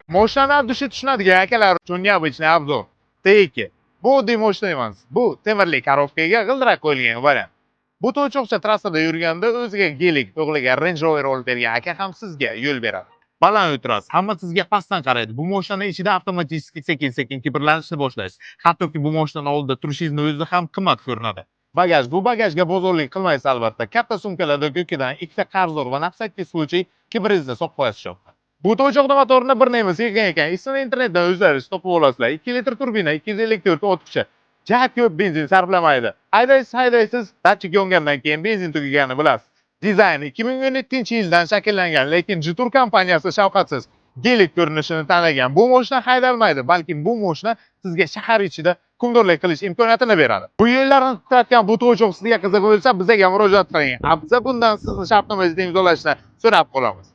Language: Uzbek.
Moshinalar dushi tushunadigan akalar uchun необычный обзор. T2. Bu oddiy moshina emas. Bu temirli korobkaga g'ildirak qo'yilgan variant. Bu to'ychoqcha trassada yurganda o'ziga gelik to'g'ligan Range Rover olib bergan aka ham sizga yo'l beradi. Baland o'tirasiz, hamma sizga pastdan qaraydi. Bu moshinaning ichida avtomatik sekin-sekin kibrlanishni boshlaysiz. Hattoki bu mashinaning oldida turishingizni o'zida ham qimmat ko'rinadi. Bu bagajga bozorlik qilmaysiz albatta. Katta sumkalarda ko'kidan ikkita qarzdor va nafsatli случай kibringizni solib qo'yasiz shopda. Bu to'ychoqda motorini bir nima sekin ekan. Ismini internetdan o'zlariz topib olasizlar. 2 litr turbina, 254 o't kuchi. Jahat ko'p benzin sarflamaydi. Haydaysiz, datchik yongandan keyin benzin tugaganini bilasiz. Dizayni 2017-yildan shakllangan, lekin Jitur kompaniyasi shafqatsiz gelik ko'rinishini tanlagan. Bu mashina haydalmaydi, balki bu mashina sizga shahar ichida hukmdorlik qilish imkoniyatini beradi. Bu yo'llarni titratgan bu to'ychoq sizga qiziq bo'lsa, bizga murojaat qiling. Abza bundan sizni shartnomangizni imzolashni so'rab qolamiz.